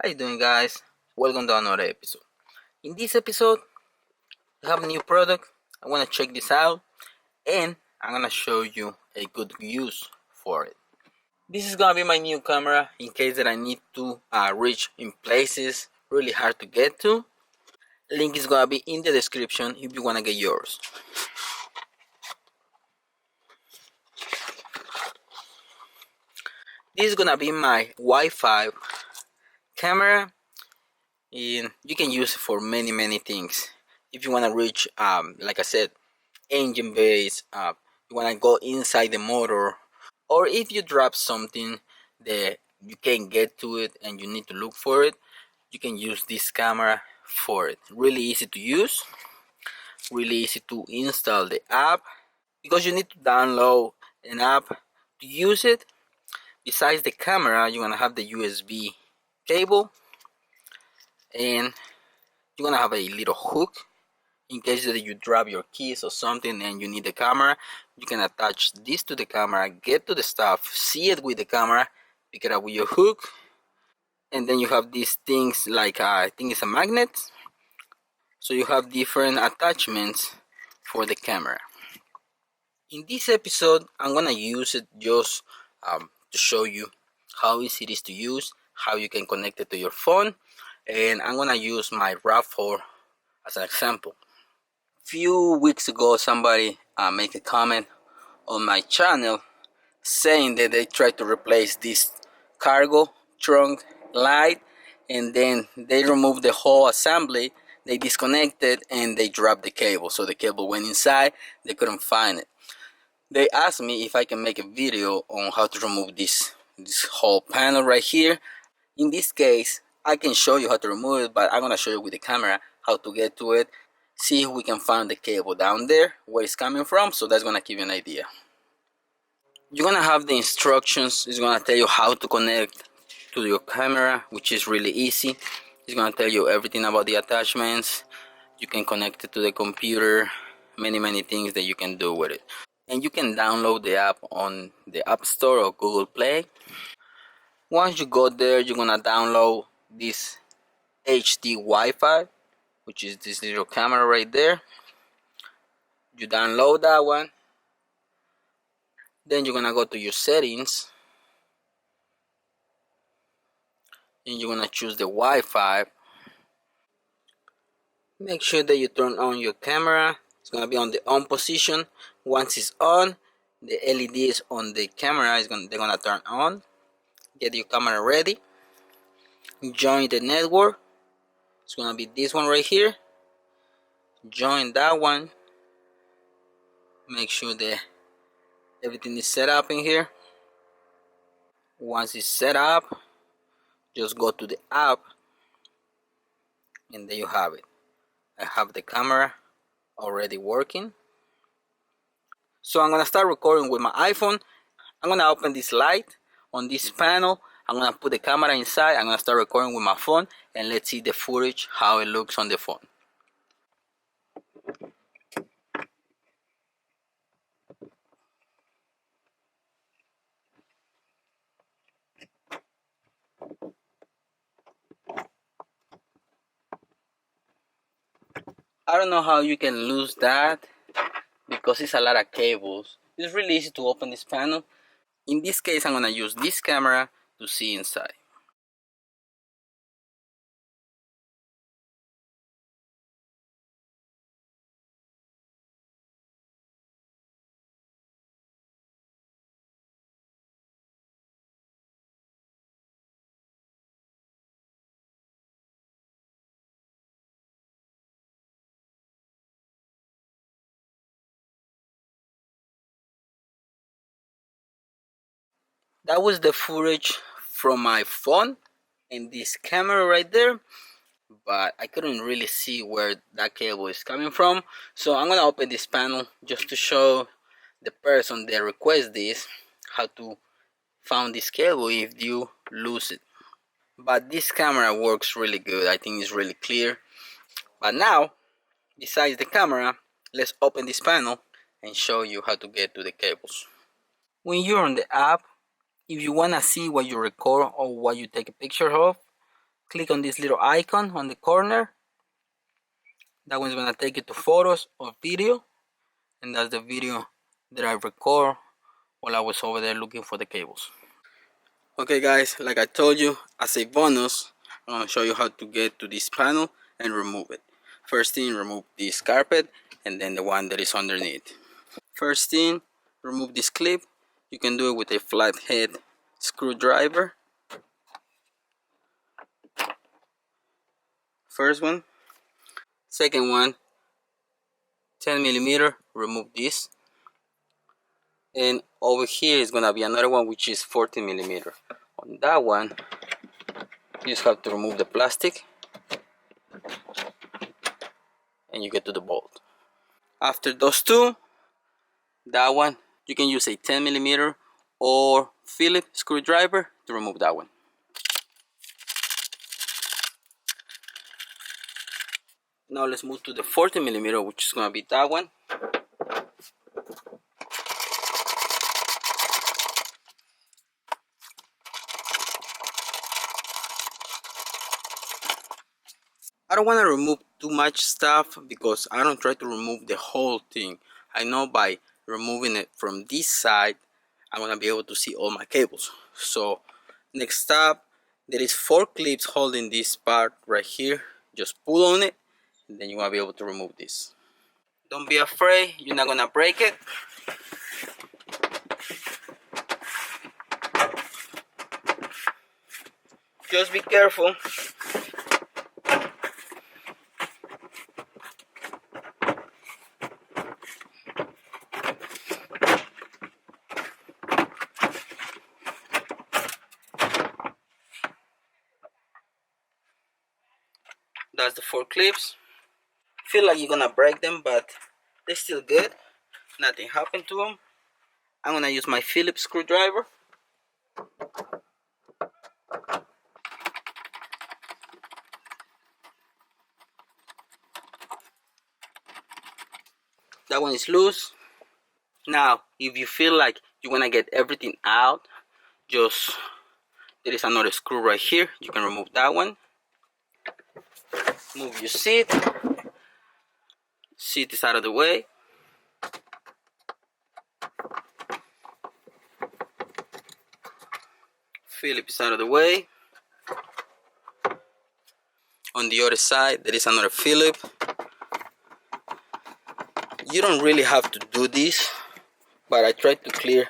How you doing, guys? Welcome to another episode. In this episode, I have a new product. I want to check this out, and I'm gonna show you a good use for it. This is gonna be my new camera in case that I need to reach in places really hard to get to. Link is gonna be in the description if you wanna get yours. This is gonna be my Wi-Fi camera, and you can use it for many things. If you wanna reach, like I said, engine base, you want to go inside the motor, or if you drop something that you can't get to it and you need to look for it, you can use this camera for it. Really easy to use, really easy to install the app, because you need to download an app to use it. Besides the camera, you're gonna have the USB cable, and you're gonna have a little hook in case that you drop your keys or something and you need the camera. You can attach this to the camera, get to the stuff, see it with the camera, pick it up with your hook, and then you have these things like I think it's a magnet, so you have different attachments for the camera. In this episode, I'm gonna use it just to show you how easy it is to use, how you can connect it to your phone, and I'm gonna use my RAV4 as an example. Few weeks ago, somebody made a comment on my channel saying that they tried to replace this cargo trunk light, and then they removed the whole assembly, they disconnected, and they dropped the cable. So the cable went inside, they couldn't find it. They asked me if I can make a video on how to remove this whole panel right here. In this case, I can show you how to remove it, but I'm gonna show you with the camera how to get to it. See if we can find the cable down there, where it's coming from, so that's gonna give you an idea. You're gonna have the instructions. It's gonna tell you how to connect to your camera, which is really easy. It's gonna tell you everything about the attachments. You can connect it to the computer, many things that you can do with it. And you can download the app on the App Store or Google Play. Once you go there, you're gonna download this HD Wi-Fi, which is this little camera right there. You download that one, then you're gonna go to your settings, and you're gonna choose the Wi-Fi. Make sure that you turn on your camera. It's gonna be on the on position. Once it's on, the LEDs on the camera they're gonna turn on. Get your camera ready. Join the network. It's gonna be this one right here. Join that one. Make sure that everything is set up in here. Once it's set up, just go to the app, and there you have it. I have the camera already working. So I'm gonna start recording with my iPhone. I'm gonna open this light on this panel. I'm gonna put the camera inside. I'm gonna start recording with my phone, and let's see the footage, how it looks on the phone. I don't know how you can lose that because it's a lot of cables. It's really easy to open this panel. In this case, I'm gonna use this camera to see inside. That was the footage from my phone and this camera right there, but I couldn't really see where that cable is coming from. So I'm gonna open this panel just to show the person that requests this how to find this cable if you lose it. But this camera works really good. I think it's really clear. But now, besides the camera, let's open this panel and show you how to get to the cables. When you're on the app, if you wanna see what you record or what you take a picture of, click on this little icon on the corner. That one's gonna take you to photos or video, and that's the video that I record while I was over there looking for the cables. Okay guys, like I told you, as a bonus, I'm gonna show you how to get to this panel and remove it. First thing, remove this carpet and then the one that is underneath. First thing, remove this clip. You can do it with a flathead screwdriver. First one. Second one, 10 millimeter, remove this. And over here is gonna be another one which is 14 millimeter. On that one, you just have to remove the plastic and you get to the bolt. After those two, that one, you can use a 10 millimeter or Phillips screwdriver to remove that one. Now let's move to the 14 millimeter, which is gonna be that one. I don't want to remove too much stuff because I don't try to remove the whole thing. I know by removing it from this side, I'm gonna be able to see all my cables. So next up, there is 4 clips holding this part right here. Just pull on it and then you're gonna be able to remove this. Don't be afraid, you're not gonna break it. Just be careful. That's the 4 clips. Feel like you're gonna break them, but they're still good. Nothing happened to them. I'm gonna use my Phillips screwdriver. That one is loose. Now, if you feel like you wanna get everything out, just there is another screw right here. You can remove that one. Move your seat. Seat is out of the way. Phillips is out of the way. On the other side, there is another Phillip. You don't really have to do this, but I try to clear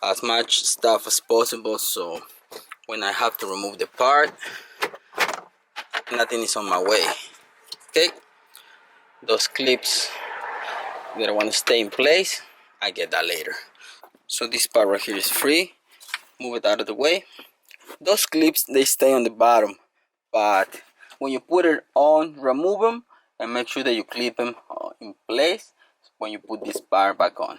as much stuff as possible, so when I have to remove the part, nothing is on my way. Okay, those clips that I want to stay in place, I get that later. So this part right here is free. Move it out of the way. Those clips, they stay on the bottom, but when you put it on, remove them and make sure that you clip them in place when you put this part back on.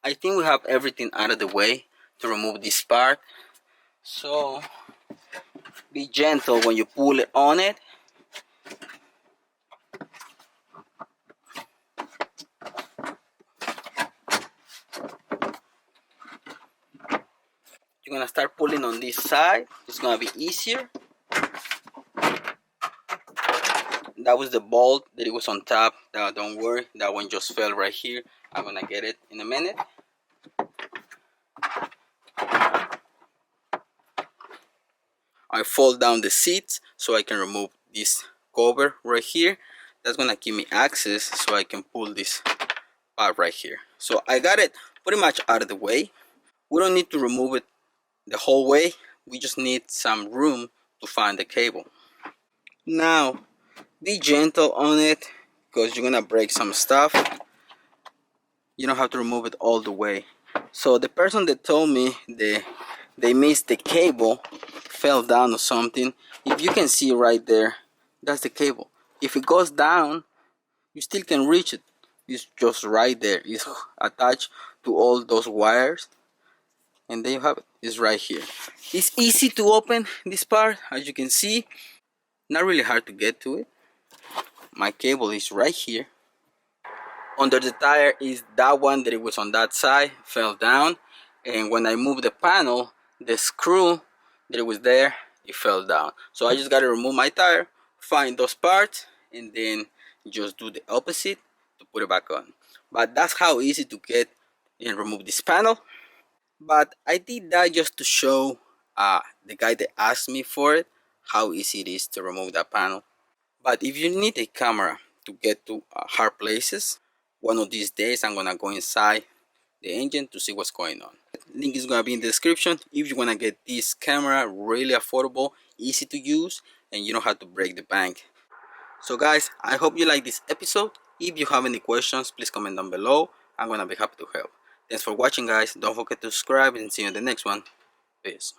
I think we have everything out of the way to remove this part, so be gentle when you pull it on it. You're gonna start pulling on this side. It's gonna be easier. That was the bolt that it was on top. Don't worry, that one just fell right here. I'm gonna get it in a minute. I fold down the seats so I can remove this cover right here. That's gonna give me access so I can pull this part right here. So I got it pretty much out of the way. We don't need to remove it the whole way. We just need some room to find the cable. Now, be gentle on it because you're gonna break some stuff. You don't have to remove it all the way. So the person that told me they missed the cable, fell down or something, if you can see right there, that's the cable. If it goes down, you still can reach it. It's just right there. It's attached to all those wires, and there you have it. It's right here. It's easy to open this part, as you can see. Not really hard to get to it. My cable is right here. Under the tire is that one that it was on that side, fell down, and when I moved the panel, the screw that it was there, it fell down. So I just gotta remove my tire, find those parts, and then just do the opposite to put it back on. But that's how easy to get and remove this panel. But I did that just to show the guy that asked me for it how easy it is to remove that panel. But if you need a camera to get to hard places, one of these days I'm gonna go inside the engine to see what's going on. Link is gonna be in the description if you wanna get this camera really affordable, easy to use, and you don't have to break the bank. So guys, I hope you like this episode. If you have any questions, please comment down below. I'm gonna be happy to help. Thanks for watching guys. Don't forget to subscribe and see you in the next one. Peace.